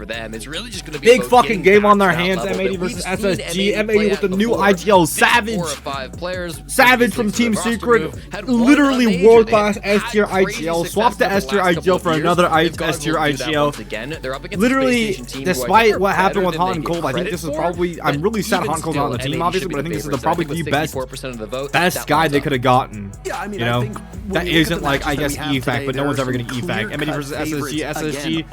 for them. It's really just going to be big fucking game on their hands. M80 versus SSG. M80 with the new IGL Savage. Savage from Team Secret. Literally world class S tier IGL. Swap the S tier IGL for another S tier IGL. Literally, despite what happened with Hot and Cold, I think this is probably. I'm really sad Hot and Cold's not on the team, obviously, but I think this is probably the best guy they could have gotten. You know, that isn't like, I guess, EFAC, but no one's ever gonna EFAC. M80 versus SSG.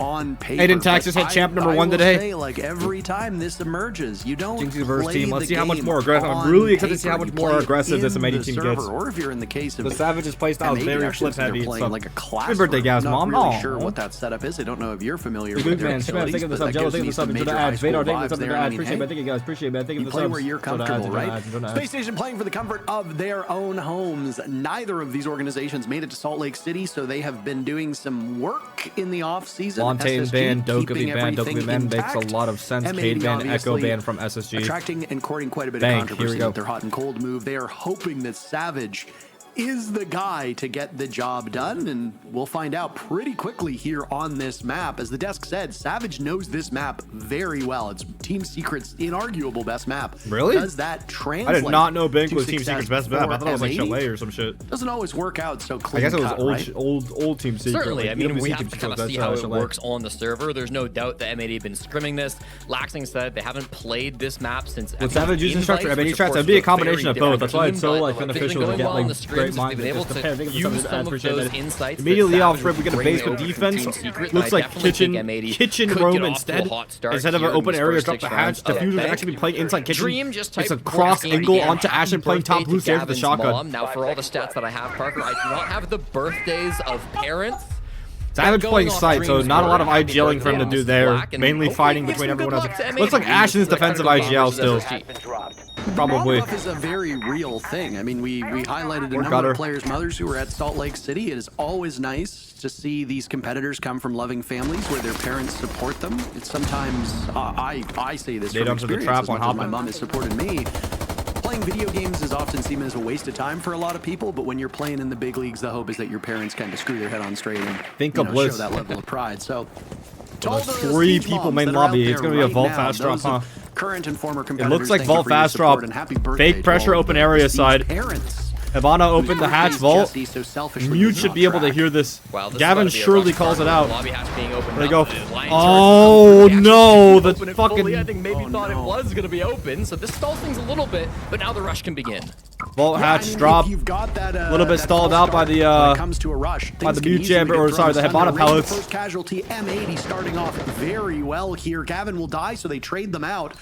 Aiden Texas hit champ number 1 today. Like every time this emerges, you don't Jinxie versus team. Let's see how much more aggressive. I'm really excited to see how much more aggressive this M80 team gets. Or if you're in the case of the Savage's playstyle is very flip heavy. Playing like a class. Happy birthday, Gav's mom. Not really sure what that setup is. I don't know if you're familiar with it. Man, think of the sub. Jello, think of the sub. Enjoy the ads. Vadar, think of the sub. Enjoy the ads. Appreciate it. Thank you guys. Appreciate it. Think of the subs. Play where you're comfortable, right? Space Station playing for the comfort of their own homes. Neither of these organizations made it to Salt Lake City, so they have been doing some work in the off season. Montaigne ban, Dokkaebi ban, Dokkaebi ban makes a lot of sense. Cade ban, Echo ban from SSG. Attracting and courting quite a bit of controversy with their hot and cold move. They are hoping that Savage is the guy to get the job done, and we'll find out pretty quickly here on this map. As the desk said, Savage knows this map very well. It's Team Secret's inarguable best map. Really? Does that translate? I did not know Bink was Team Secret's best map. I thought it was like Chalet or some shit. Doesn't always work out so clean. I guess it was old Team Secret. Certainly, like, I mean, we have to kind of see how it works on the server. There's no doubt that M80 have been scrimming this. Laxing said they haven't played this map since. With Savage using structure, M80 strats, it'd be a combination of both. That's why it's so like beneficial to get like great minds. Use some of those insights. Immediately off rip, we get a basement defense. Looks like kitchen room instead of an open area. Drop the hatch. Diffuser's actually playing inside kitchen. It's a cross angle onto Ashen playing top blue stairs with the shotgun. Now for all the stats that I have, Parker, I do not have the birthdays of parents. Savage playing site, so not a lot of IGLing for him to do there. Mainly fighting between everyone else. Looks like Ashen's defensive IGL still. Probably. Is a very real thing. I mean, we highlighted a number of players' mothers who were at Salt Lake City. It is always nice to see these competitors come from loving families where their parents support them. It's sometimes I say this from experience as much as my mom has supported me. Playing video games is often seen as a waste of time for a lot of people, but when you're playing in the big leagues, the hope is that your parents kind of screw their head on straight and show that level of pride. So, there's 3 people main lobby. It's gonna be a Vault fast drop, huh? Current and former it looks like Vault fast drop. Fake pressure open area side. Hibana opened the hatch vault. Mute should be able to hear this. Gavin surely calls it out. They go. Oh no! The fucking. I think maybe thought it was gonna be open, so this stalls things a little bit, but now the rush can begin. Vault hatch drop. A little bit stalled out by the mute chamber, or sorry, the Hibana pellets. First casualty, M80 starting off very well here. Gavin will die, so they trade them out.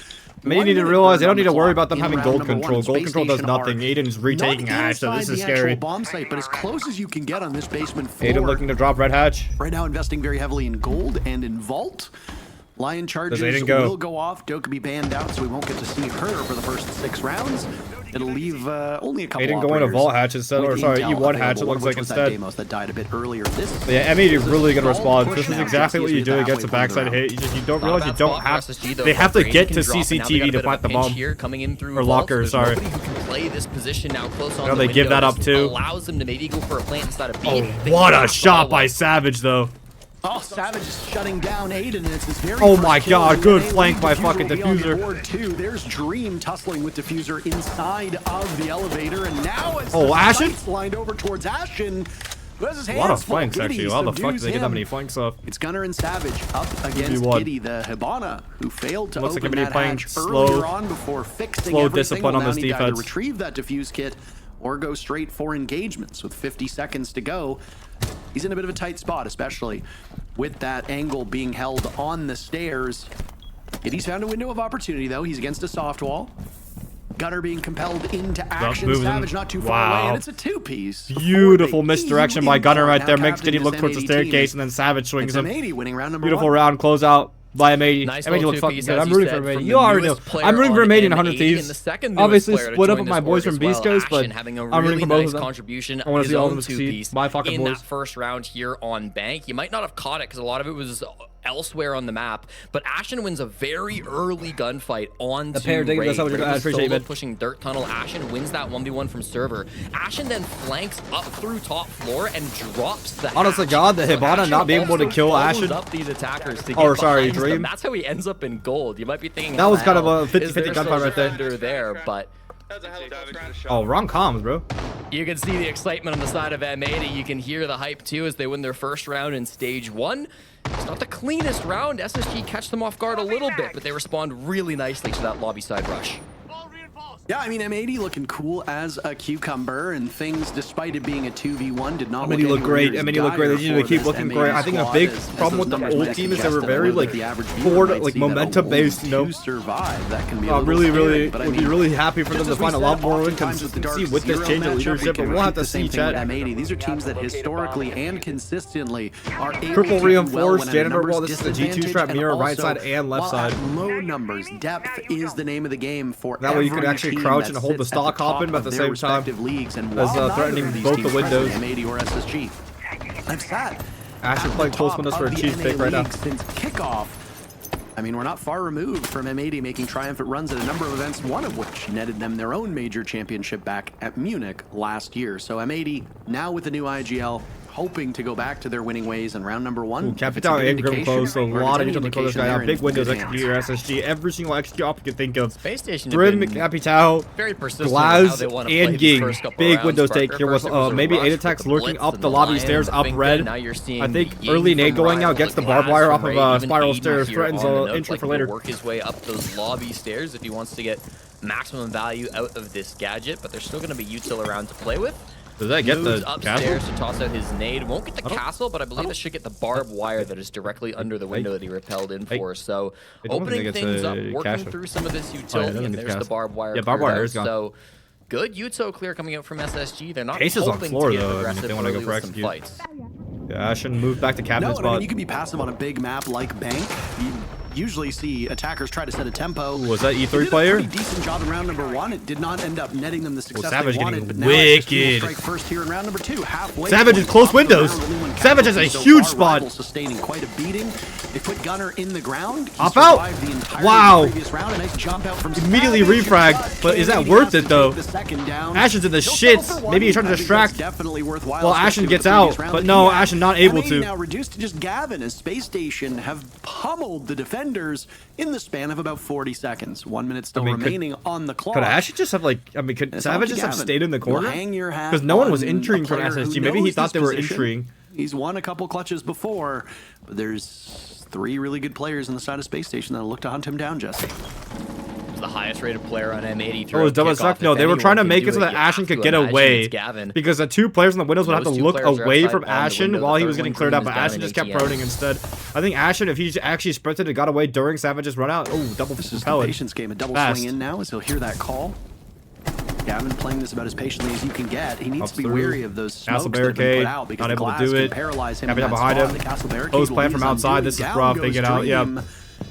Maybe you need to realize they don't need to worry about them having gold control. Gold control does nothing. Aiden's retaking hatch, so this is scary. Bomb site, but as close as you can get on this basement floor. Aiden looking to drop red hatch. Right now investing very heavily in gold and in vault. Lion charges will go off. Dokkaebi banned out, so we won't get to see her for the first 6 rounds. It'll leave only a couple. Aiden going to vault hatch instead, or sorry, E1 hatch. It looks like instead. That died a bit earlier. Yeah, M80 is really gonna respond. This is exactly what you do against a backside hit. You don't realize you don't have. They have to get to CCTV to plant the bomb. Or locker, sorry. They give that up too. Oh, what a shot by Savage though. Oh, Savage is shutting down Aiden, and it's this very oh my god, good flank by fucking Diffuser. There's Dream tussling with Diffuser inside of the elevator, and now it's Ashen lined over towards Ashen. A lot of flanks actually. How the fuck did they get that many flanks off? It's Gunner and Savage up against Giddy, the Hibana, who failed to open that hatch earlier on before fixing everything. Discipline on this defense. To retrieve that defuse kit or go straight for engagements with 50 seconds to go. He's in a bit of a tight spot, especially with that angle being held on the stairs. He's found a window of opportunity, though. He's against a soft wall. Gunner being compelled into action. Savage not too far away, and it's a 2-piece. Beautiful misdirection by Gunner right there. Makes Diddy look towards the staircase, and then Savage swings him. Winning round number Beautiful round, close out by M80. Nice M80 looks fucking good. I'm rooting for M80. You already know. I'm rooting for M80 in 100 Thieves. Obviously split up with my boys from Beast Coast, but I'm rooting for both of them. I want to see all of them succeed. My fucking boys. In that first round here on Bank, you might not have caught it because a lot of it was elsewhere on the map, but Ashen wins a very early gunfight on the pair digging this over. I appreciate it. Pushing dirt tunnel. Ashen wins that 1v1 from server. Ashen then flanks up through top floor and drops the honest to God, the Hibana not being able to kill Ashen. Up these attackers to oh, sorry, Dream. That's how he ends up in gold. You might be thinking that was kind of a 50-50 gunfight right there, but oh, wrong comms, bro. You can see the excitement on the side of M80. You can hear the hype too as they win their first round in stage 1. It's not the cleanest round. SSG catch them off guard a little bit, but they respond really nicely to that lobby side rush. Yeah, I mean, M80 looking cool as a cucumber, and things, despite it being a 2v1, did not look great. M80 look great. They need to keep looking great. I think a big problem with the old team is they were very like forward, like momentum based. You know, survive. That can be really would be really happy for them to find a lot more consistency with this change of leadership. But we'll have to see, chat. M80. These are teams that historically and consistently are able triple to reinforced janitor wall. This is the G2 trap mirror, right side and left side. Low numbers, depth is the name of the game for that way you could actually crouch and hold the stock hopping, but at the same time as threatening both the windows. M80 or SSG. I've sat Ashen playing close windows for a cheese pick right now. Since kickoff. I mean, we're not far removed from M80 making triumphant runs at a number of events, one of which netted them their own major championship back at Munich last year. So M80 now with the new IGL, hoping to go back to their winning ways in round number 1. Capital Ingram close, so a lot of usually close this guy out. Big windows execute SSG, every single execute op you can think of. Space Station Grim, Capital, Glaz, and Ging. Big windows take here with maybe 8 attacks lurking up the lobby stairs, up red. I think early nade going out gets the barbed wire off of spiral stairs, threatens entry for later. Work his way up those lobby stairs if he wants to get maximum value out of this gadget, but there's still going to be util around to play with. Does that get the upstairs castle? To toss out his nade. Won't get the castle, but I believe it should get the barbed wire that is directly under the window that he repelled in for. So opening things up, working through some of this utility, and there's the barbed wire. Yeah, barbed wire is gone. So good util clear coming out from SSG. They're not Ace is on floor though. I mean, if they want to go for execute. Yeah, Ashen move back to cabinet spot. I mean, you can be passive on a big map like Bank. You usually see attackers try to set a tempo. Was that E3 player? Did a pretty decent job in round number 1. It did not end up netting them the success Savage they wanted, getting but wicked. Strike first here in round number 2. Halfway Savage is close windows. Savage has a huge spot. Sustaining quite a beating. They put Gunner in the ground. Hop out. Wow. Round. A nice jump out from immediately refrag, but is that worth it though? Ashen's in the shits. Maybe he's trying to distract. Definitely worthwhile. Well, Ashen gets out, but no, Ashen not able to. Now reduced to just Gavin as Space Station have pummeled the defenders in the span of about 40 seconds. 1 minute still remaining on the clock. Could Ashen just have could Savage just have stayed in the corner? Because no one was entering from SSG. Maybe he thought they were entering. He's won a couple clutches before, but there's 3 really good players on the side of Space Station that'll look to hunt him down, Jesse. The highest rated player on M80. Oh, it was dumb as fuck. No, they were trying to make it so that Ashen could get away. Because the 2 players in the windows would have to look away from Ashen while he was getting cleared out, but Ashen just kept proning instead. I think Ashen, if he actually sprinted and got away during Savage's run out, double this is the patience game. A double swing in now as he'll hear that call. Gavin playing this about as patiently as you can get. He needs to be wary of those smokes that have been put out because not able glass to do it. Can paralyze him. Having behind him. Post plan from outside. This is rough. They get out. Yep.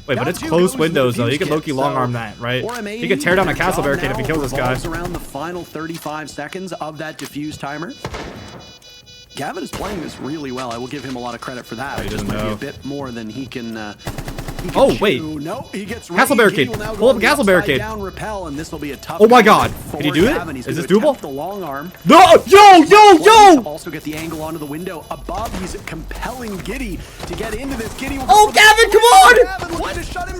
Wait, but it's close windows though. He can low-key long arm that, right? He can tear down a castle barricade if he kills this guy. Around the final 35 seconds of that diffuse timer. Gavin is playing this really well. I will give him a lot of credit for that. It just might be a bit more than he can. Oh wait! No, he gets castle barricade. Pull up a castle barricade. Down repel, and this will be a tough. Oh my God! Can he do it? Is this doable? The long arm. No! Yo! Also get the angle onto the window above. He's compelling Giddy to get into this. Giddy. Oh, Gavin! Come on!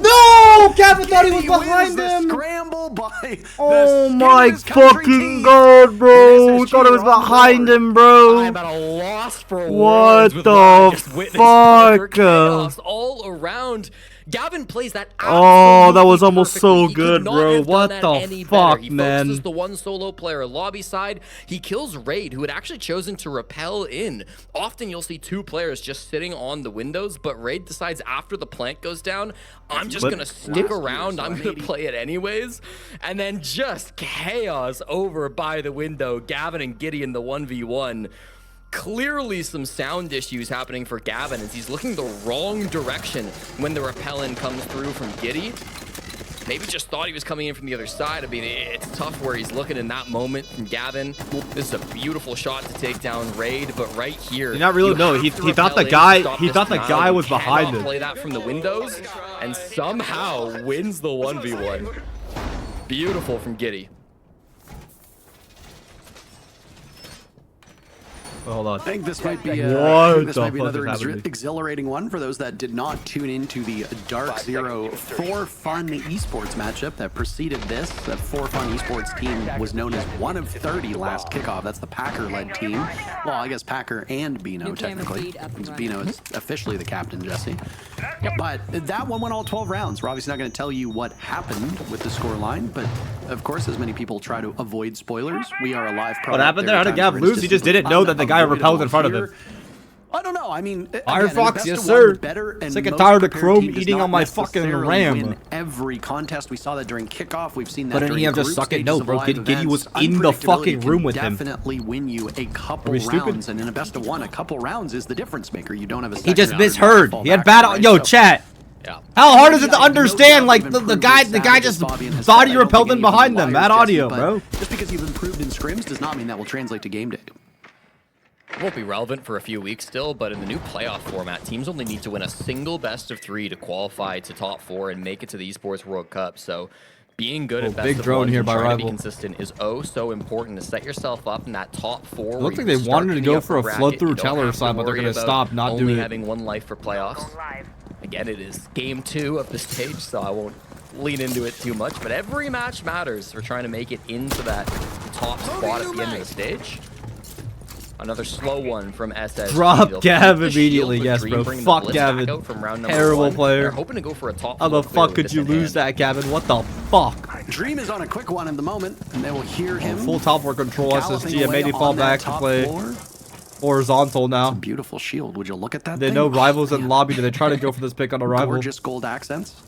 No! Gavin thought he was behind him. Scramble by. Oh my fucking God, bro! We thought it was behind him, bro. I'm at a loss for words. What the fuck? All around. Gavin plays that. Oh, that was almost so good, bro. What the fuck, man? He focuses the one solo player lobby side. He kills Raid, who had actually chosen to rappel in. Often you'll see 2 players just sitting on the windows, but Raid decides after the plank goes down, I'm just gonna stick around. I'm gonna play it anyways, and then just chaos over by the window. Gavin and Giddy in the 1v1. Clearly some sound issues happening for Gavin as he's looking the wrong direction when the repellent comes through from Giddy. maybe just thought he was coming in from the other side. I mean, it's tough where he's looking in that moment from Gavin. This is a beautiful shot to take down Raid, but right here, not really. No, he thought the guy was behind him. Play that from the windows, and somehow wins the 1v1. Beautiful from Giddy. Hold on. I think this might be another exhilarating one for those that did not tune into the Dark Zero For Fun esports matchup that preceded this. That For Fun esports team was known as 1 of 30 last kickoff. That's the Packer-led team. Well, I guess Packer and Bino, technically. Bino is officially the captain, Jesse. But that one went all 12 rounds. We're obviously not going to tell you what happened with the scoreline, but of course, as many people try to avoid spoilers, we are a live product. What happened there? How did Gav lose? He just didn't know that the guy repelled in front of him. I don't know. I mean, Firefox, yes sir. Sick and tired of Chrome eating on my fucking RAM. Every contest, we saw that during kickoff. We've seen that. But didn't he have just suck it? No, bro. Giddy was in the fucking room with him. Definitely win you a couple rounds, and in a best of one, a couple rounds is the difference maker. You don't have a. He just misheard. He had bad. Yo, chat. Yeah. How hard is it to understand? Like the guy just body repelled in behind them. Bad audio, bro. Just because you've improved in scrims does not mean that will translate to game day. It won't be relevant for a few weeks still, but in the new playoff format, teams only need to win a single best of 3 to qualify to top 4 and make it to the Esports World Cup. So being good at best of 1 and trying to be consistent is so important to set yourself up in that top 4. It looks like they wanted to go for a flood through Teller side, but they're going to stop not doing it. Having 1 life for playoffs. Again, it is game 2 of the stage, so I won't lean into it too much, but every match matters. We're trying to make it into that top spot at the end of the stage. Another slow one from SSG. Drop Gav immediately, yes, bro. Fuck Gavin. Terrible player. They're hoping to go for a top. How the fuck could you lose that, Gavin? What the fuck? Dream is on a quick one in the moment, and they will hear him. Full top work control, SSG. M80 fall back to play horizontal now. That's a beautiful shield. Would you look at that? They know rivals in lobby. Do they try to go for this pick on a rival? Gorgeous gold accents.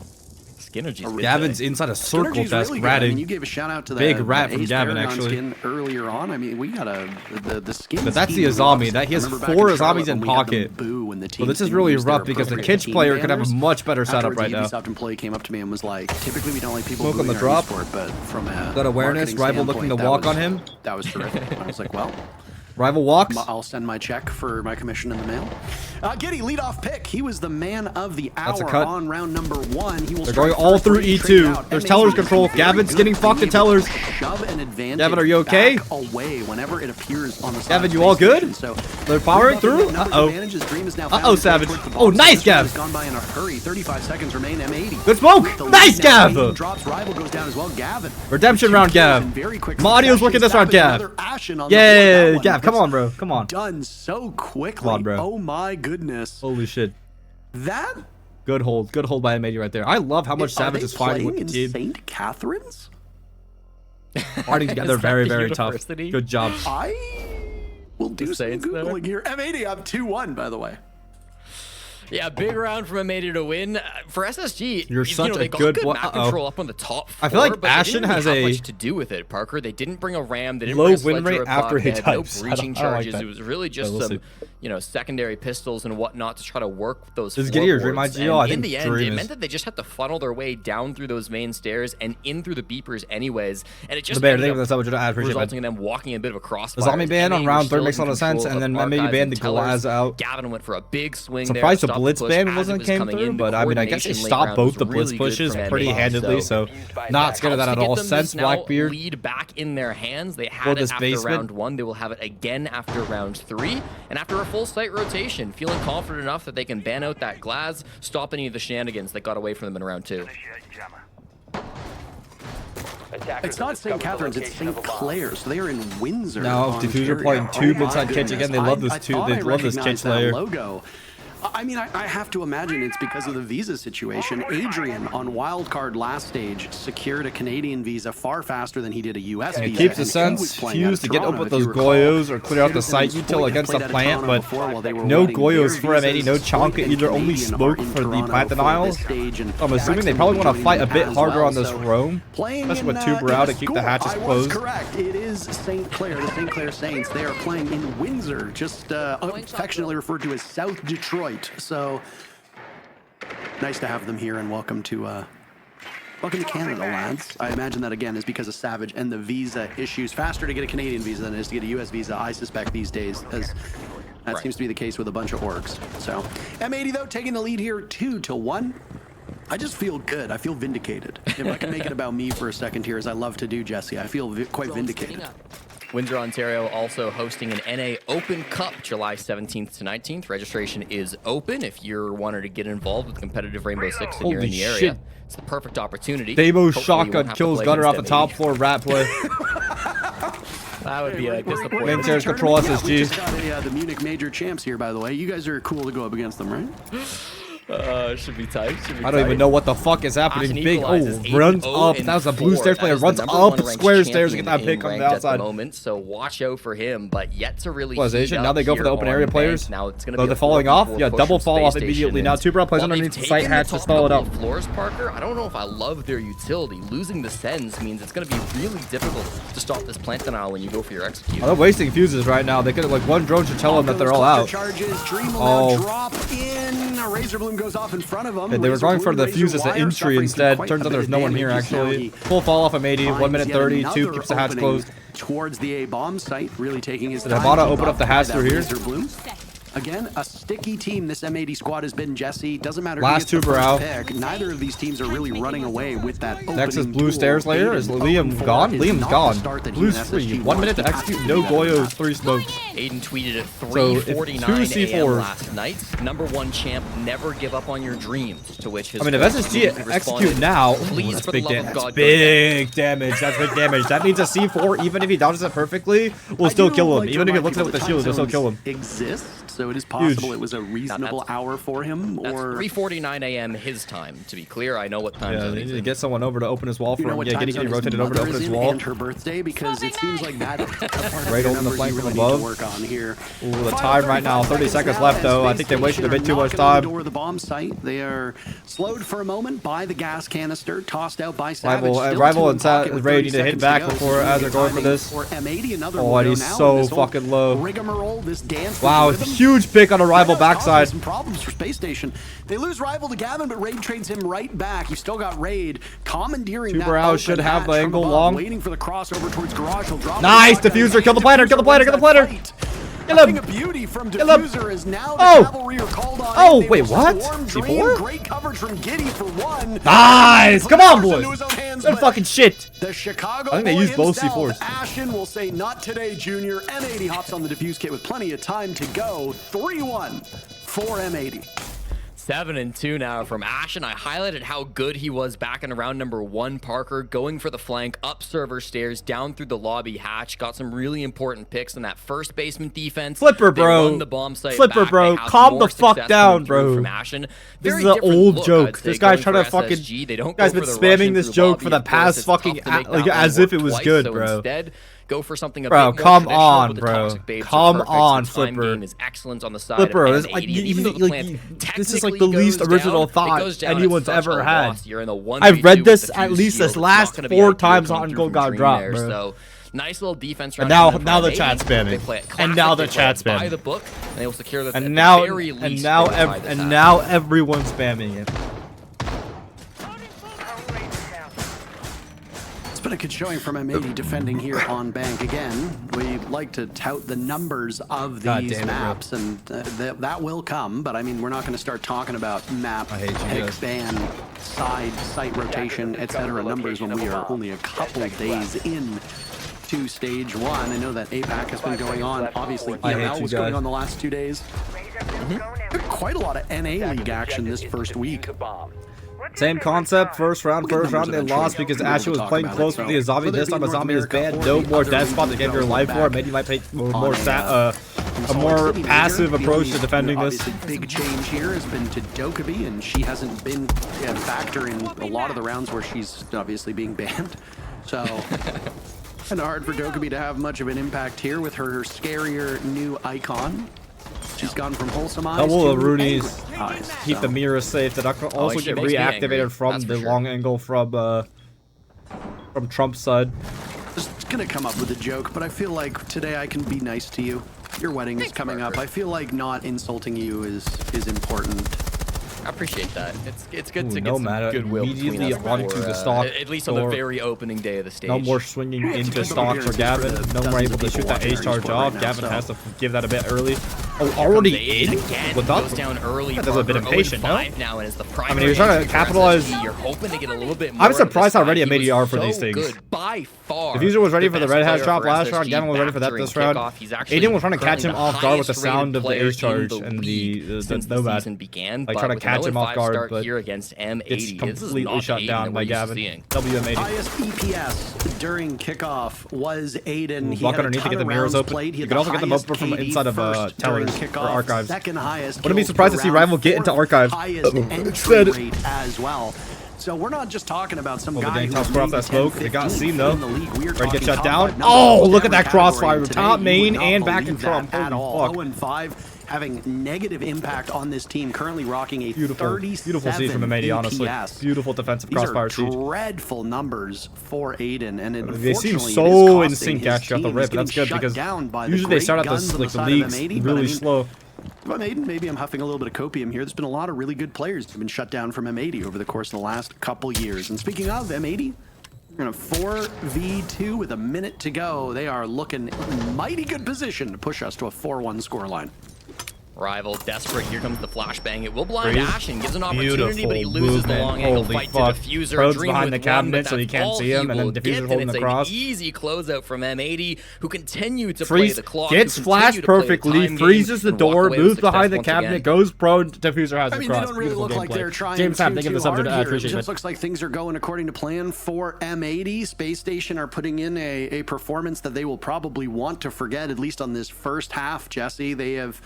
Gavin's inside a circle desk really ratting. I mean, you gave a shout out to the big rat from Gavin actually. Skin earlier on. I mean, we got the skin. But that's the Azami. That he has 4 Azamis in pocket. Well, this is really rough because the Kitsch player could have a much better setup right now. Ubisoft employee came up to me and was like, "Typically, we don't like people smoke on the drop, but from a that awareness, rival looking to walk on him. That was terrific. I was like, well." Rival walks. I'll send my check for my commission in the mail. Giddy, leadoff pick. He was the man of the hour on round number 1. He will They're going all through E2. There's Teller's control. Gavin's getting fucked in Tellers. Gavin, are you okay? Away whenever it appears on the Gavin, you all good? So they're powering through? Uh-oh, Savage. Oh, nice, Gav. Gone by in a hurry. 35 seconds remain. M80. Good smoke. Nice, Gav. Drops, rival goes down as well. Gavin. Redemption round, Gav. Mario's working this round, Gav. Yeah, Gav. Come on, bro. Come on. Done so quickly. Come on, bro. Oh my goodness. Holy shit. That good hold. Good hold by M80 right there. I love how much Savage is fighting with the team. St. Catherine's? Fighting together very, very tough. Good job. I will do some Googling here. M80 up 2-1, by the way. Yeah, big round from M80 to win. For SSG, you're such they got good map control up on the top 4, I feel like Ashen has a much to do with it, Parker. They didn't bring a ram. They didn't low bring a win rate after hit types. No breaching charges. It was really just some, secondary pistols and whatnot to try to work those. Does Giddy or Dream IGL? I think in the end, it meant that they just had to funnel their way down through those main stairs and in through the beepers, anyways. And it just resulting in them walking a bit of a crossfire. The zombie ban on round 3 makes a lot of sense, and then maybe ban the glass out. Gavin went for a big swing. Surprised the blitz ban wasn't came through, but I mean, I guess they stopped both the blitz pushes pretty handedly, so not scared of that at all. Sense Blackbeard lead back in their hands. They had it after round 1. They will have it again after round 3, and after a full site rotation, feeling confident enough that they can ban out that glass, stop any of the shenanigans that got away from them in round 2. It's not St. Catherine's, it's St. Clair's. So they are in Windsor. No, Diffuser playing 2 midside kitch again. They love this 2. They love this kitch layer. Logo. I mean, I have to imagine it's because of the visa situation. Adrian on wildcard last stage secured a Canadian visa far faster than he did a US visa. It keeps the sense fused to get up with those Goyos or clear out the site util against the plant, but no Goyos for M80, no Chonka either, only smoke for the plant denials. I'm assuming they probably want to fight a bit harder on this roam, especially with Tuber out to keep the hatches closed. Correct. It is St. Clair, the St. Clair Saints. They are playing in Windsor, just affectionately referred to as South Detroit. So nice to have them here, and welcome to Welcome to Canada, lads. I imagine that, again, is because of Savage and the visa issues. Faster to get a Canadian visa than it is to get a U.S. visa, I suspect, these days, as that seems to be the case with a bunch of orgs. So, M80, though, taking the lead here 2-1. I just feel good. I feel vindicated. If I can make it about me for a second here, as I love to do, Jesse, I feel quite vindicated. Windsor, Ontario also hosting an NA Open Cup July 17th to 19th. Registration is open if you're wanting to get involved with competitive Rainbow Six and you're in the area. It's the perfect opportunity. Demo shotgun kills Gunner off the top floor rat play. That would be a disappointment. Windsor control SSG. We just got the Munich Major Champs here, by the way. You guys are cool to go up against them, right? Should be tight. I don't even know what the fuck is happening. Big runs up. That was a blue stairs player. Runs up square stairs to get that pick on the outside. Moment, so watch out for him, but yet to really. Was Asian? Now they go for the open area players. Now it's gonna be. They're falling off. Yeah, double fall off immediately. Now Two Brown plays underneath the sight hatch to stall it out. Floors, Parker. I don't know if I love their utility. Losing the sends means it's gonna be really difficult to stop this plant denial when you go for your execute. They're wasting fuses right now. They could like one drone should tell them that they're all out. Drop in. Razor Bloom goes off in front of them. Yeah, they were going for the fuses to entry instead. Turns out there's no one here actually. Full fall off M80. 1 minute 30. Two keeps the hatch closed. Towards the A bomb site, really taking his time. Did Abada open up the hatch through here? Again, a sticky team this M80 squad has been, Jesse. Doesn't matter last who two brow. Pick. Neither of these teams are really running away with that. Next is blue stairs layer. Is Liam gone? Liam's gone. Blue's free. 1 minute to execute. No Goyo. 3 smokes. Aiden tweeted at 3:49 a.m. last night. #1 champ, never give up on your dreams. To which his if SSG execute now, that's big damage. That's big damage. That's big damage. That means a C4, even if he dodges it perfectly, will still kill him. Even if he looks at it with the shield, it'll still kill him. So it is possible it was a reasonable hour for him, or 3:49 a.m. his time. To be clear, I know what time. Yeah, they need to get someone over to open his wall for him. Yeah, getting rotated over to open his wall. And her birthday, because it seems like that. Right over the flank from above. Work on here. Ooh, the time right now, 30 seconds left though. I think they wasted a bit too much time. Door the bomb site. They are slowed for a moment by the gas canister, tossed out by Savage. Rival and Ray need to hit back before as they're going for this. Oh, and he's so fucking low. Wow, huge pick on a Rival backside. Some problems for Space Station. They lose Rival to Gavin, but Raid trades him right back. You still got Raid commandeering that. Brow should have the angle long. Waiting for the crossover towards Garage. Nice diffuser. Kill the planter. Kill the planter. Kill the planter. Kill him. A beauty from diffuser is now the cavalry are called on. Oh, wait, what? C4? Great coverage from Giddy for 1. Nice. Come on, boys. Good fucking shit. The Chicago I think they used both C4s. Ashen will say, not today, Junior. M80 hops on the defuse kit with plenty of time to go. 3-1 for M80. 7-2 now from Ashen. I highlighted how good he was back in round #1, Parker, going for the flank, up server stairs, down through the lobby hatch. Got some really important picks on that first basement defense. Flipper, bro. Won the bomb site Flipper, back. bro. Calm the fuck down, bro. From Ashen. This is an old joke. This guy's trying to fucking... Guy's been spamming this joke for the past fucking... like, as if it was good, bro. Instead, go for something a bro, bit come more on, bro. Come on, Flipper. Is excellent on the side Flipper, of this, like, this is technically like the least goes original down, thought anyone's ever had. You're in the I've read 1v2 this with the at fuse least this shield. last It's not gonna be 4 ideal times coming on through Gold from God Dream drop, there, bro. So nice little defense. And now the chat's spamming. And now the chat's spamming. By the book, and they will secure that. And now everyone's spamming it. It's been a good showing from M80 defending here on Bank again. We like to tout the numbers of these maps, and that will come. But I mean, we're not going to start talking about map, pick, ban, site rotation, etc. numbers when we are only a couple days in to stage 1. I know that APAC has been going on. Obviously, NAL was going on the last 2 days. Quite a lot of NA League action this first week. Same concept, first round they lost because Asher was playing close with the Azami. This time Azami is banned, no more death spot to give your life for. Maybe you might take a more passive approach to defending this. Big change here has been to Dokkaebi, and she hasn't been a factor in a lot of the rounds where she's obviously being banned. So, kind of hard for Dokkaebi to have much of an impact here with her scarier new icon. She's gone from wholesome eyes double to Rooney's eyes. Keep the mirror safe. That can also get reactivated from the long angle from Trump's side. Just gonna come up with a joke, but I feel like today I can be nice to you. Your wedding is coming up. I feel like not insulting you is important. I appreciate that. It's good to get no some matter. goodwill Immediately between us onto before, the stock. at least on the very opening day of the stage. No more swinging into stock for Gavin. No more able to shoot that ace charge off. Gavin has to give that a bit early. Oh, already in? Without goes down early. that's a bit impatient, no? Now, and is the I mean, he was trying to capitalize. You're hoping to get a little bit more. I'm surprised how ready M80 are for these things. Good by far. Diffuser was ready for the red hash drop last SSG round. Gavin was ready for that this round. Aiden was trying to catch him off guard with the sound of the ace charge and the nomad. Began, like trying to catch him off guard, but here against M80, it's completely shut down by Gavin. WM80. Highest EPS during kickoff was Aiden. He walk underneath to get the mirrors open. You can also get them open from inside of Tellers or Archives. Second highest. Wouldn't be surprised to see Rival get into Archives instead as well. So we're not just talking about some guy who score off that smoke. They got seen though. Ready to get shut down. Oh, look at that crossfire. Top main and back in Trump. At all. Holy fuck. 0-5 having negative impact on this team. Currently rocking a beautiful siege from M80, honestly. Beautiful defensive crossfire siege. Dreadful numbers for Aiden, and they seem so in sync actually off the rip. That's good because usually they start out this like the leagues really slow. But Aiden, maybe I'm huffing a little bit of copium here. There's been a lot of really good players who've been shut down from M80 over the course of the last couple years. And speaking of M80, we're in a 4v2 with a minute to go. They are looking in mighty good position to push us to a 4-1 scoreline. Rival desperate. Here comes the flashbang. It will blind Ashen. Gives an opportunity, but he loses the long angle fight to Diffuser. Probes behind the cabinet so he can't see him, and then Diffuser holding the cross. An easy closeout from M80, who continue to play the clock. Gets flashed perfectly, freezes the door, moves behind the cabinet, goes prone. Diffuser has the cross. They don't really look like they're trying James Ham, thank you for the subject. I appreciate it. It just looks like things are going according to plan for M80. Space Station are putting in a performance that they will probably want to forget, at least on this first half, Jesse. They have...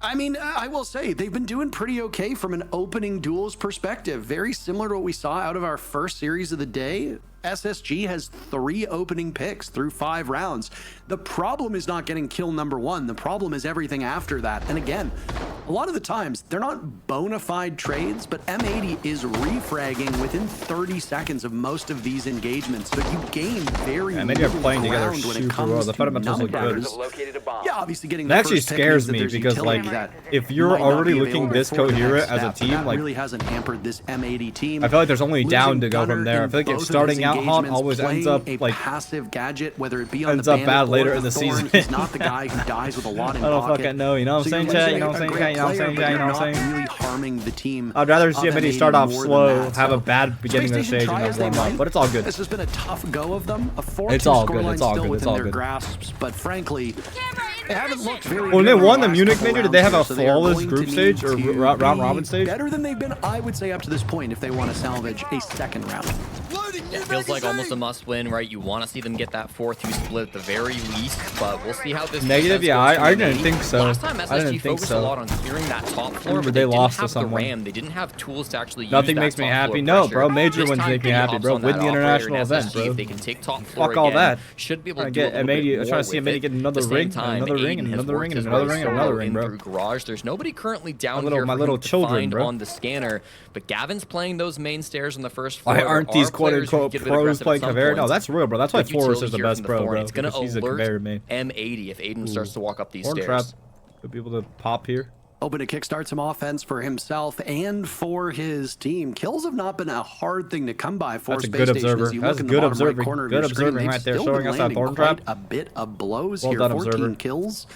I mean, I will say, they've been doing pretty okay from an opening duels perspective. Very similar to what we saw out of our first series of the day. SSG has 3 opening picks through 5 rounds. The problem is not getting kill number 1. The problem is everything after that. And again, a lot of the times, they're not bona fide trades, but M80 is refragging within 30 seconds of most of these engagements. So you gain very little ground when it comes to numbers. Yeah, obviously getting that actually scares me because, like, if you're already looking this coherent as a team, like, really hasn't hampered this M80 team. I feel like there's only down to go from there. I feel like it's starting out hot always ends up like passive gadget, whether it be on ends up bad later in the season. He's not the guy who dies with a lot in I don't fucking know, you know what I'm saying, chat? You know what I'm saying, chat? You know what I'm saying, chat? You know what I'm saying? Really harming the team. I'd rather see M80 start off slow, have a bad beginning of the stage, and then warm up, but it's all good. This has been a tough go of them. A 4-2 it's all good. scoreline It's all still good. It's within all their good. grasps, but frankly, they haven't looked very good. When they won the Munich major, did they have a flawless group stage or round robin stage? Better than they've been, I would say, up to this point if they want to salvage a second round. It feels like almost a must-win, right? You want to see them get that 4-2 split at the very least, but we'll see how this negative. Yeah, I didn't think so. Last time SSG focused a lot on clearing that top floor, but they lost to someone. The RAM. They didn't have tools to actually use Nothing that makes me top happy. floor No, pressure. bro. Major This wins time make me Piggy happy, hops bro. on Win that the international operator, event, SSG, bro. if they can take top floor Fuck all again, that. should be able to I do a get little bit M80. I'm more trying to see with M80 it. get another At the same ring, time, another ring, Aiden and has another worked ring, and his another way ring, and another solo ring, in bro. through Garage. There's nobody currently down My here little to children, find bro. on the scanner, but Gavin's playing those main stairs on the first floor. Why aren't these Players who quote-unquote get a bit pros aggressive playing at some conveyor? No, points. that's real, bro. That's why Good Forrest is utility the here best from the pro, Thorn. bro. It's gonna Because he's a alert conveyor main. M80 if Aiden starts to walk up these Horn stairs. trap. Could be able to pop here. Hoping to kickstart some offense for himself and for his team. Kills have not been a hard thing to come by for That's a Space good Station. observer. As you That's look in the good bottom right observing. corner of Good your screen, observing they've right there, still showing been us that landing thorn quite trap. a bit of blows Well here. done, 14 observer. kills.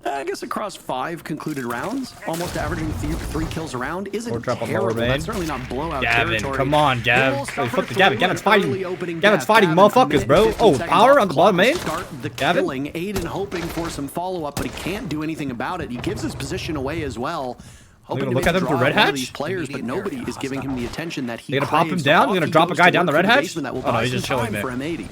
I guess across 5 concluded rounds, almost averaging 3 kills a round isn't trap on terrible. lower main. That's certainly not blowout Gavin, territory. come on, They Gav. will Hey, suffer fuck the Gavin. through Gavin's an fighting. early opening Gavin's death. fighting Gavin motherfuckers, committed bro. 15 Oh, seconds power off on the clock bottom to main. Start the Gavin? killing. Aiden hoping for some follow-up, but he can't do anything about it. He gives his position away as well. Hoping look to at him for draw red one of hatch? these players, but nobody is giving him the attention that he They're gonna pop him craves. down? They're Off gonna he drop a goes guy to down the work red for hatch? basement. That will Oh, no, buy he's some just chilling time there. for M80.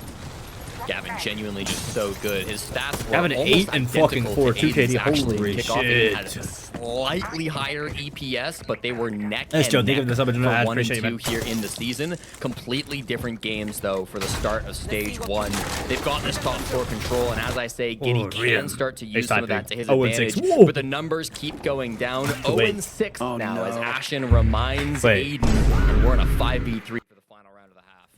Gavin genuinely just so good. His stats were Gavin almost 8 and fucking identical 4, to 2 KD. Aiden's actually Holy in kickoff. Aiden had shit. a slightly higher EPS, but they were neck That's and Joe. neck Thank you for the sub. I for 1 and appreciate 2 you, man. here in the season. Completely different games, though, for the start of Stage 1. They've got this top floor control, and as I say, Giddy can start to use some of that to his advantage. But the numbers keep going down. 0-6 now as Ashen reminds Aiden, and we're in a 5v3 for the final round of the half.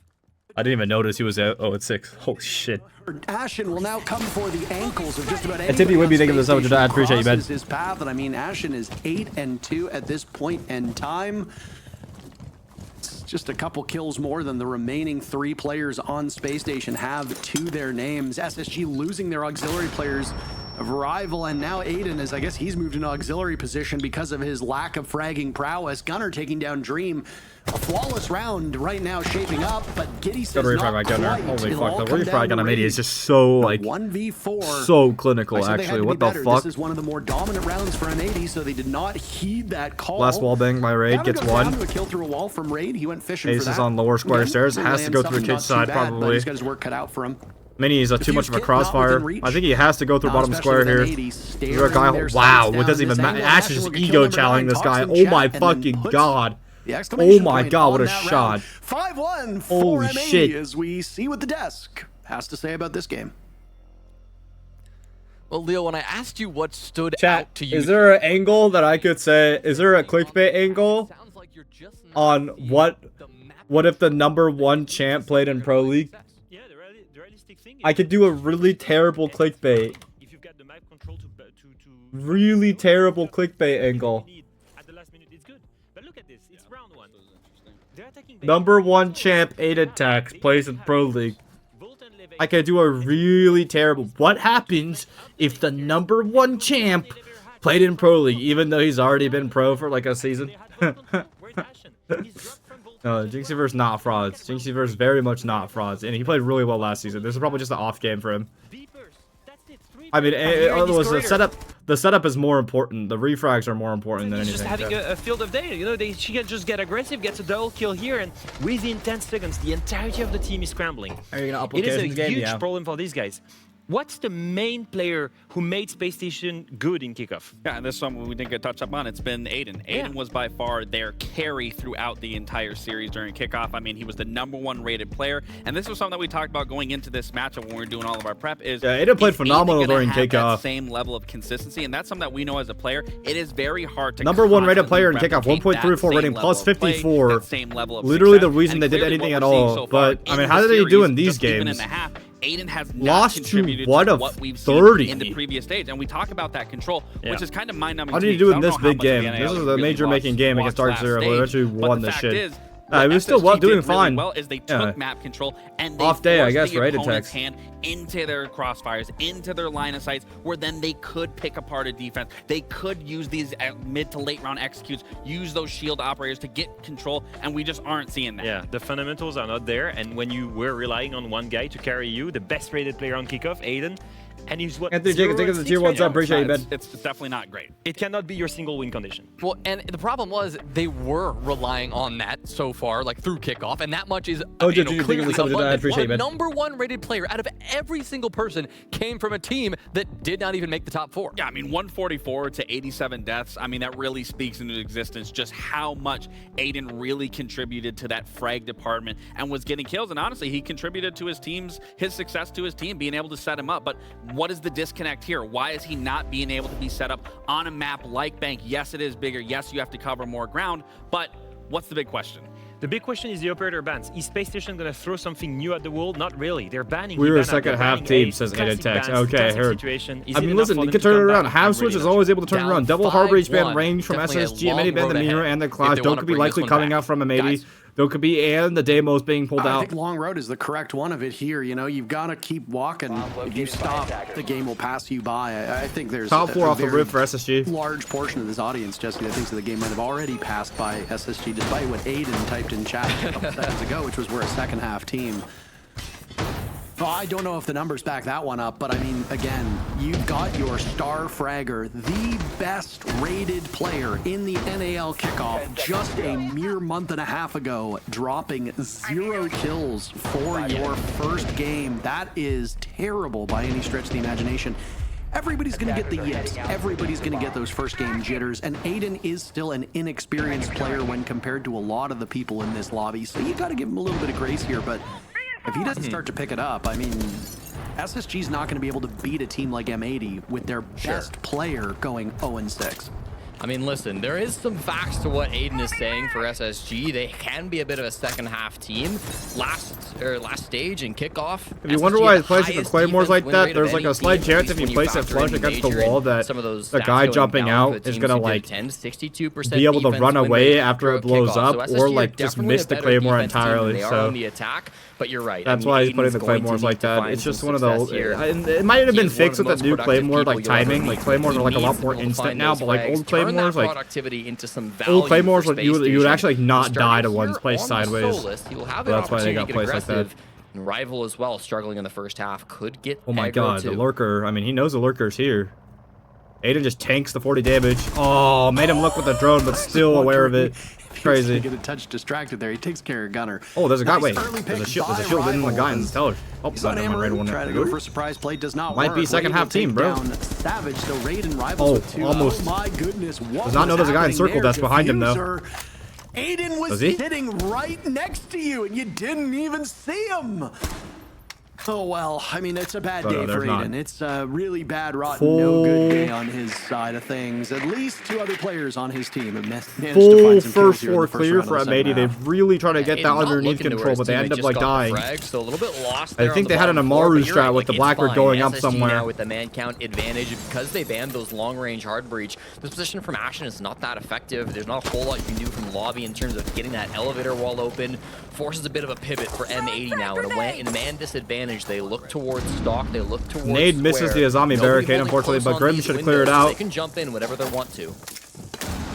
I didn't even notice he was at 0-6. Holy shit. Ashen will now come for the ankles of just about anybody. Tippy would be thinking this over. I appreciate you, man. His path, and I mean, Ashen is 8-2 at this point in time. It's just a couple kills more than the remaining 3 players on Space Station have to their names. SSG losing their auxiliary players of rival, and now Aiden, as I guess he's moved into auxiliary position because of his lack of fragging prowess. Gunner taking down Dream. A flawless round right now shaping up, but Giddy says not quite. Holy fuck, the refrag on M80 is just so, like, 1v4. So clinical, actually. What the fuck? This is one of the more dominant rounds for M80, so they did not heed that call. Last wall bang by Raid, gets one. A kill through a wall from Raid. He went fishing Ace for that. is on lower square stairs. Has to go through a kid's side, probably. He's got his work cut out for him. Mini is too much of a crossfire. I think he has to go through bottom square here. Is there a guy? Wow, it doesn't even matter. Ash is just ego challenging this guy. Oh my fucking god. Oh my god, what a shot. 5-1 for M80 as we see what the desk has to say about this game. Well, Leo, when I asked you what stood out to you... Is there an angle that I could say, is there a clickbait angle on what if the #1 champ played in Pro League? I could do a really terrible clickbait. Really terrible clickbait angle. #1 champ 8 attacks plays in Pro League. I could do a really terrible. What happens if the #1 champ played in Pro League, even though he's already been pro for like a season? No, Jinxieverse not frauds. Jinxieverse very much not frauds, and he played really well last season. This is probably just an off game for him. I mean, it was the setup. The setup is more important. The refrags are more important than anything. Just having a field of day, you know, she can just get aggressive, gets a double kill here, and within 10 seconds, the entirety of the team is scrambling. It is a huge problem for these guys. What's the main player who made Space Station good in kickoff? Yeah, and this is something we didn't get touched up on. It's been Aiden. Aiden was by far their carry throughout the entire series during kickoff. I mean, he was the #1 rated player, and this was something that we talked about going into this matchup when we were doing all of our prep. Aiden played phenomenal during kickoff. Same level of consistency, and that's something that we know as a player. It is very hard to #1 rated player in kickoff, 1.34 rating, plus 54. Same level of literally the reason they did anything at all. But I mean, how did they do in these games? Aiden has not lost contributed to what we've 30 seen in the previous stage, and we talk about that control, which is kind of mind-numbing. How did he do in this big game? This is a major making game against Dark Zero, who actually won this shit. He was still doing fine. Well, is they took map control and they off day, I guess, the right? Opponent's hand into their crossfires, into their line of sights, where then they could pick apart a defense. They could use these mid to late round executes, use those shield operators to get control, and we just aren't seeing that. Yeah, the fundamentals are not there, and when you were relying on one guy to carry you, the best rated player on kickoff, Aiden, and he's what? Anthony Jacobs, take us the tier 1 sub. Appreciate you, Ben. It's definitely not great. It cannot be your single win condition. Well, and the problem was they were relying on that so far, like through kickoff, and that much is clearly abundant. I appreciate it, #1 rated player out of every single person came from a team that did not even make the top 4. Yeah, I mean, 144 to 87 deaths. I mean, that really speaks into existence just how much Aiden really contributed to that frag department and was getting kills. And honestly, he contributed to his success to his team, being able to set him up. But what is the disconnect here? Why is he not being able to be set up on a map like Bank? Yes, it is bigger. Yes, you have to cover more ground. But what's the big question? The big question is the operator bans. Is Space Station going to throw something new at the wall? Not really. They're banning. We were a second half team, says Aiden Tex. Okay, I heard. I mean, listen, you can turn it around. Half switch is always able to turn it around. Double hard breach ban range from SSG, M80 ban the mirror and the clash. Don't could be likely coming out from M80. Though could be, and the demos being pulled out. I think long road is the correct one of it here. You know, you've got to keep walking. If you stop, the game will pass you by. I think there's top 4 off the roof for SSG. Large portion of this audience, Jesse, that thinks that the game might have already passed by SSG, despite what Aiden typed in chat a couple seconds ago, which was we're a second half team. Well, I don't know if the numbers back that one up, but I mean, again, you've got your star fragger, the best rated player in the NAL kickoff just a mere month and a half ago, dropping 0 kills for your first game. That is terrible by any stretch of the imagination. Everybody's going to get the yips. Everybody's going to get those first game jitters. And Aiden is still an inexperienced player when compared to a lot of the people in this lobby. So you got to give him a little bit of grace here. But if he doesn't start to pick it up, I mean, SSG's not going to be able to beat a team like M80 with their best player going 0-6. I mean, listen, there is some facts to what Aiden is saying for SSG. They can be a bit of a second half team. Last stage and kickoff. If you wonder why he plays with the Claymores like that, there's like a slight chance if he plays it flush against the wall that the guy jumping out is gonna like be able to run away after it blows up, or like just miss the Claymore entirely. So but you're right. That's why he's putting the Claymores like that. It's just one of those. It might have been fixed with the new Claymore like timing. Like Claymores are like a lot more instant now, but like old Claymores, like old Claymores, you would actually like not die to one's place sideways. So that's why they got placed like that. And Rival as well, struggling in the first half, could get. Oh my god, the lurker. I mean, he knows the lurker's here. Aiden just tanks the 40 damage. Oh, made him look with the drone, but still aware of it. Crazy. Get a touch distracted there. He takes care of Gunner. Oh, there's a guy. Wait, there's a shield in the guy in the teller. Oh, got him right one. Try to go for a surprise play. Does not might be second half team, bro. Savage, so Raid and Rivals with 2. Almost. Oh my goodness. Does not know there's a guy in circle that's behind him though. Aiden was sitting right next to you, and you didn't even see him. Oh, well, I mean, it's a bad day for Aiden. It's a really bad, rotten, no good day on his side of things. At least 2 other players on his team have managed to find some first floor clear for M80. They've really tried to get that underneath control, but they end up like dying. I think they had an Amaru strat with the Blackbird going up somewhere. With the man count advantage, because they banned those long-range hard breach, this position from Ashen is not that effective. There's not a whole lot you can do from lobby in terms of getting that elevator wall open. Forces a bit of a pivot for M80 now. In a man disadvantage, they look towards stock, they look towards Nade misses the Azami barricade, unfortunately, but Grim should clear it out. They can jump in whenever they want to.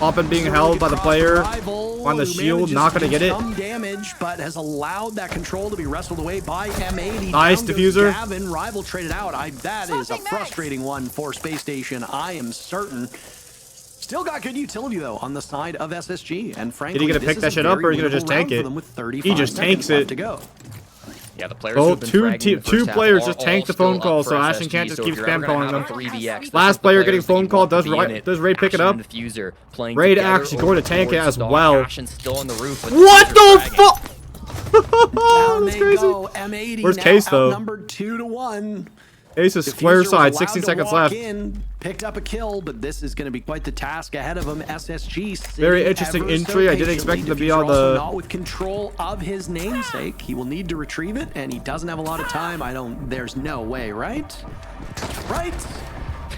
Oppen being held by the player on the shield, not going to get it. Some damage, but has allowed that control to be wrestled away by M80. Nice diffuser. Gavin, Rival traded out. That is a frustrating one for Space Station, I am certain. Still got good utility, though, on the side of SSG. And frankly, did he get to pick that shit up, or are you going to just tank it? He just tanks it. Yeah, the players two players just tanked the phone call, so Ashen can't just keep spam calling them. Last player getting phone call. Does Raid pick it up? Raid actually going to tank it as well. What the fuck? That's crazy. Where's Case, though? Numbered 2-1. Ace is square side, 16 seconds left. Picked up a kill, but this is going to be quite the task ahead of him. SSG. Very interesting entry. I didn't expect him to be on the. Not with control of his namesake. He will need to retrieve it, and he doesn't have a lot of time. There's no way, right? Right.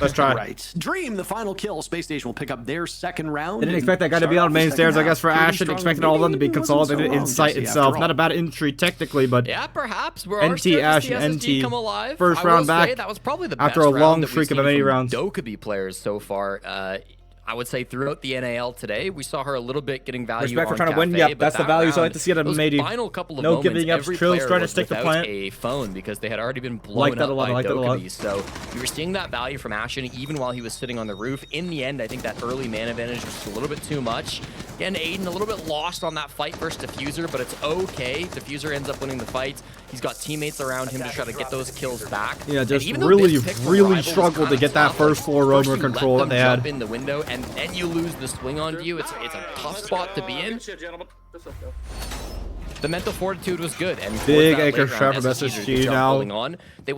Let's try. Right. Dream, the final kill. Space Station will pick up their second round. Didn't expect that guy to be on main stairs, I guess, for Ashen. Expected all of them to be consolidated in sight itself. Not a bad entry technically, but yeah, perhaps. NT, Ashen, NT. First round back. That was probably the after a long streak of M80 rounds. Dokkaebi players so far. I would say throughout the NAL today, we saw her a little bit getting value. Respect for trying to win. Yep, that's the value. So I like to see it at M80. Final couple of no giving up. Trill's trying to stick the plant. A phone because they had already been blown up by Dokkaebi. So you were seeing that value from Ashen even while he was sitting on the roof. In the end, I think that early man advantage was a little bit too much. Again, Aiden a little bit lost on that fight versus Diffuser, but it's okay. Diffuser ends up winning the fight. He's got teammates around him to try to get those kills back. Yeah, just really struggled to get that first floor roamer control that they had. In the window, and then you lose the swing onto you. It's a tough spot to be in. The mental fortitude was good. And big anchor trap from SSG now.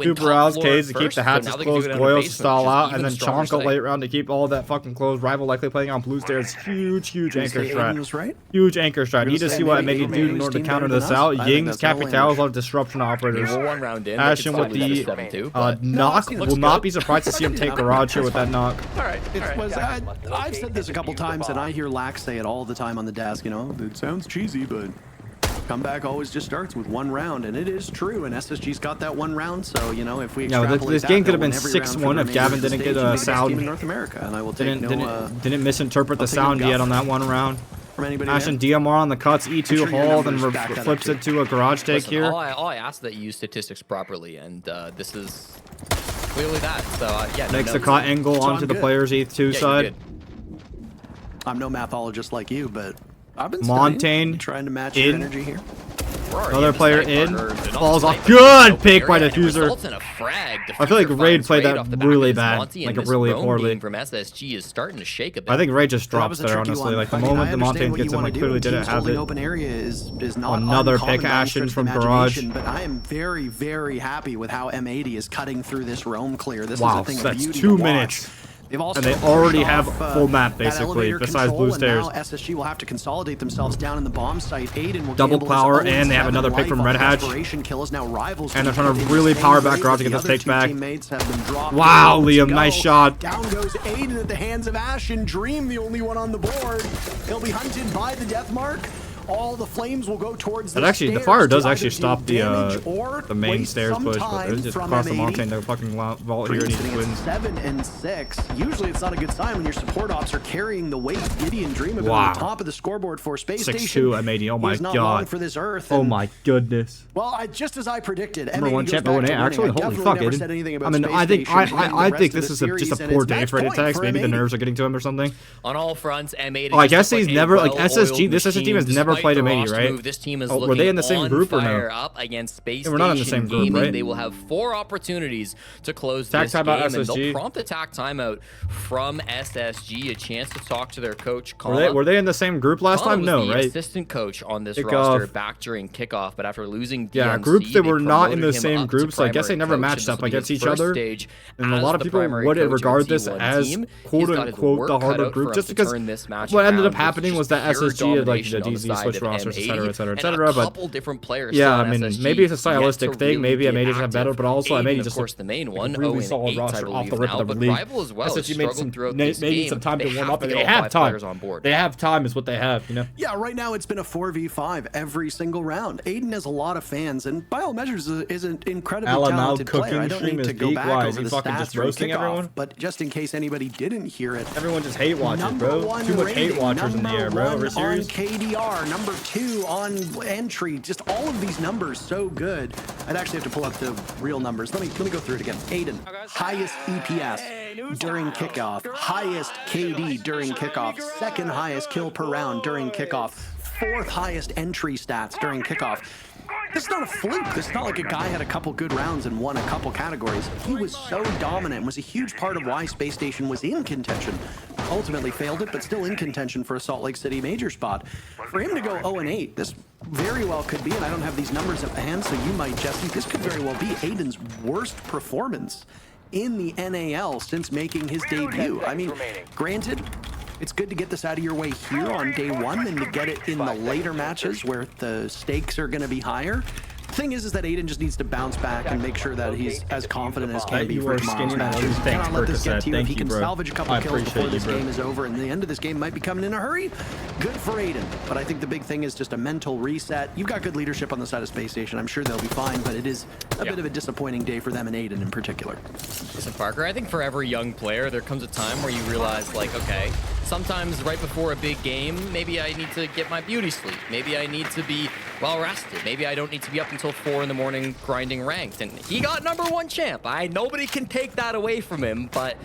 Super rouse K's to keep the hatches closed, Boyles to stall out, and then Chonka late round to keep all that fucking closed. Rival likely playing on blue stairs. Huge anchor strat. Huge anchor strat. Need to see what M80 do in order to counter this out. Ying's Capital, a lot of disruption operators. Ashen with the knock. Will not be surprised to see him take garage here with that knock. I've said this a couple times, and I hear Lax say it all the time on the desk. You know, it sounds cheesy, but comeback always just starts with one round, and it is true. And SSG's got that one round, so you know if we this game could have been 6-1 if Gavin didn't get a sound. In North America, and I will take didn't misinterpret the sound yet on that one round. Ashen DMR on the cuts, E2 hold, and flips it to a garage take here. All I asked that you use statistics properly, and this is clearly that. So yeah, makes the cut angle onto the player's E2 side. I'm no mathologist like you, but I've been Montaigne trying to match your energy here. Another player in, falls off. Good pick by Diffuser. I feel like Raid played that really bad, like really poorly. From SSG is starting to shake a bit. I think Raid just drops there, honestly. Like the moment the Montaigne gets him, like clearly didn't have it. Another pick Ashen from garage. But I am very, very happy with how M80 is cutting through this roam clear. This is wow, a thing of that's beauty 2 minutes. And they already have full map, basically, besides blue stairs. Now SSG will have to consolidate themselves down in the bomb site. Aiden will double power, and they have another pick from Red Hatch. And they're trying to really power back Garage to get this take back. Wow, Liam, nice shot. Down goes Aiden at the hands of Ash, and Dream, the only one on the board. He'll be hunted by the death mark. All the flames will go towards the actually, the fire does actually stop the main stairs push, but it just cross the mountain, the fucking vault here, and he just wins. 7 and 6. Usually it's not a good sign when your support ops are carrying the weight. Gideon Dream have been on the top of the scoreboard for Space Station. 6-2 M80, oh my god. For this Earth, oh my goodness. Well, just as I predicted, number 1 champ, 0-8, actually, holy fuck, I mean, I think this is just a poor day for Editex. Maybe the nerves are getting to him or something. On all fronts, M80. Oh, I guess he's never, like, SSG, this SSG team has never played M80, right? This team is were they in the same group or no? Up against Space we're not in the same group, Gaming. right? They will have 4 opportunities to close tack this game, SSG. and they'll prompt a tack timeout from SSG, a chance to talk to their coach. Were they in the same group last time? No, right? Assistant coach on this roster back during kickoff, but after losing DNC, groups that were not in the same group, so I guess they never matched up against each other. And a lot of people would regard this as quote-unquote the harder group, just because what ended up happening was that SSG had like the DZ switch rosters, etc. But different players. Yeah, I mean, maybe it's a stylistic thing. Maybe M80 doesn't have better, but also M80 just the main one. Really solid roster off the rip of the league. SSG made some time to warm up, and they have time. They have time, is what they have, you know. Yeah, right now it's been a 4v5 every single round. Aiden has a lot of fans, and by all measures is an incredibly talented player. I don't need to go back over the stats or kickoff, but just in case anybody didn't hear it, everyone just hate watches, bro. Too much hate watchers in the air, bro. Over series. KDR, number 2 on entry. Just all of these numbers so good. I'd actually have to pull up the real numbers. Let me go through it again. Aiden, highest EPS during kickoff, highest KD during kickoff, 2nd highest kill per round during kickoff, 4th highest entry stats during kickoff. This is not a fluke. This is not like a guy had a couple good rounds and won a couple categories. He was so dominant and was a huge part of why Space Station was in contention. Ultimately failed it, but still in contention for a Salt Lake City major spot. For him to go 0-8, this very well could be, and I don't have these numbers at hand, so you might, Jesse, this could very well be Aiden's worst performance in the NAL since making his debut. I mean, granted, it's good to get this out of your way here on day 1 than to get it in the later matches where the stakes are going to be higher. The thing is that Aiden just needs to bounce back and make sure that he's as confident as can be for tomorrow's matches. Cannot let this get to you. If he can salvage a couple kills before this game is over, and the end of this game might be coming in a hurry, good for Aiden. But I think the big thing is just a mental reset. You've got good leadership on the side of Space Station. I'm sure they'll be fine, but it is a bit of a disappointing day for them and Aiden in particular. Listen, Parker, I think for every young player, there comes a time where you realize, like, okay, sometimes right before a big game, maybe I need to get my beauty sleep. Maybe I need to be well rested. Maybe I don't need to be up until 4 in the morning grinding ranked. And he got number 1 champ. Nobody can take that away from him, but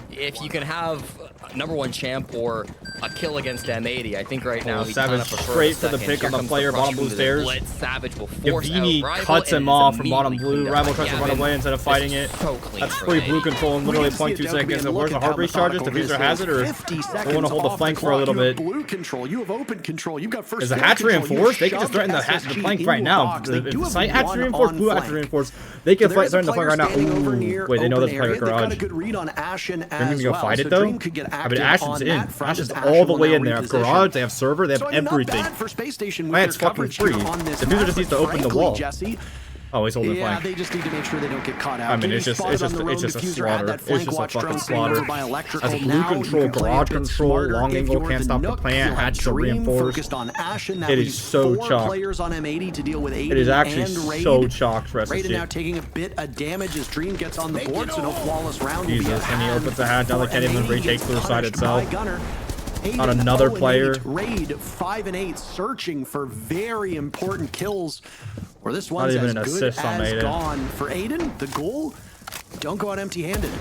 if you can have number 1 champ or a kill against M80, I think right now he's Savage straight for the pick on the player, bottom blue stairs. Savage will force Yavini out cuts him off from bottom blue. Rival tries to run away instead of fighting it. That's free blue control in literally 0.2 seconds. Where's the heart rate charges? The Freezer has it, or we want to hold the flank for a little bit? Blue control. You have open control. You've got first. Is the hatch reinforced? They can just threaten the flank right now. If the site hatch reinforced, blue hatch reinforced, they can threaten the flank right now. Ooh, wait, they know that's player garage. They're going to go fight it though. I mean, Ashen's in. Ashen's all the way in there. They have garage, they have server, they have everything. Plant's fucking free. The dude just needs to open the wall. Oh, he's holding flank. Yeah, they just need to make sure they don't get caught out. I mean, it's just a slaughter. It's just a fucking slaughter. As blue control, garage control, long angle can't stop the plant, hatch to reinforce. It is so chalked. It is actually so chalked for SSG. Raiden now taking a bit of damage as Dream gets on the board, so no flawless round. Jesus, and he opens the hatch. Now they can't even retake through the side itself. On another player. Raid 5 and 8, searching for very important kills. Or this one's as good as gone for Aiden. The goal, don't go out empty-handed.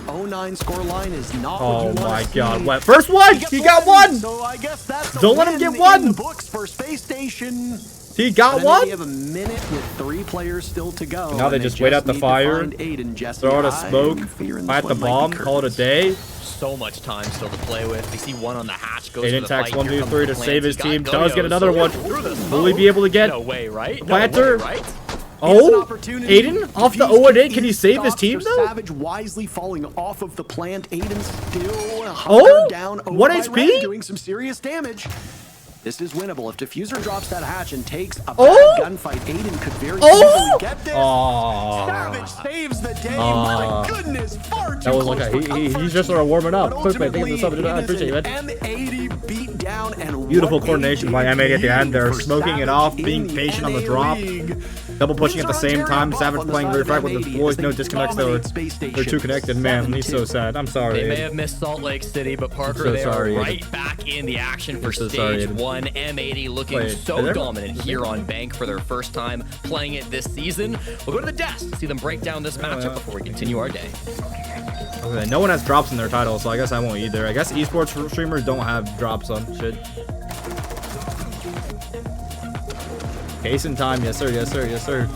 An 09 score line is not what you want to see. Oh my god, what? First one! He got one! So I guess that's don't let him get one! The books for Space Station. He got one! We have a minute with 3 players still to go. Now they just wait out the fire, throw out a smoke, fight the bomb, call it a day. So much time still to play with. We see one on the hatch. Goes Aiden attacks 1v3 to save his team. Does get another one. Will he be able to get no way, right? Planter? No way, right? Oh, Aiden off the 0-8. Can he save his team though? Savage wisely falling off of the plant. Aiden still down. 1 HP? Doing some serious damage. This is winnable. If Diffuser drops that hatch and takes a bad gunfight, Aiden could very easily get this. Savage saves the day. My goodness, far too that was like he's just sort of warming up. Quick, man, thank you for the sub. I appreciate you, man. M80 beat down and beautiful coordination by M80 at the end. They're smoking it off, being patient on the drop. Double pushing at the same time. Savage playing refract with the boys. No disconnects though. They're too connected. Man, he's so sad. I'm sorry. They may have missed Salt Lake City, but Parker, they are right back in the action for stage 1. M80 looking so dominant here on Bank for their first time playing it this season. We'll go to the desk to see them break down this matchup before we continue our day. Okay, no one has drops in their title, so I guess I won't either. I guess esports streamers don't have drops on shit. Case in time, yes sir, yes sir, yes sir.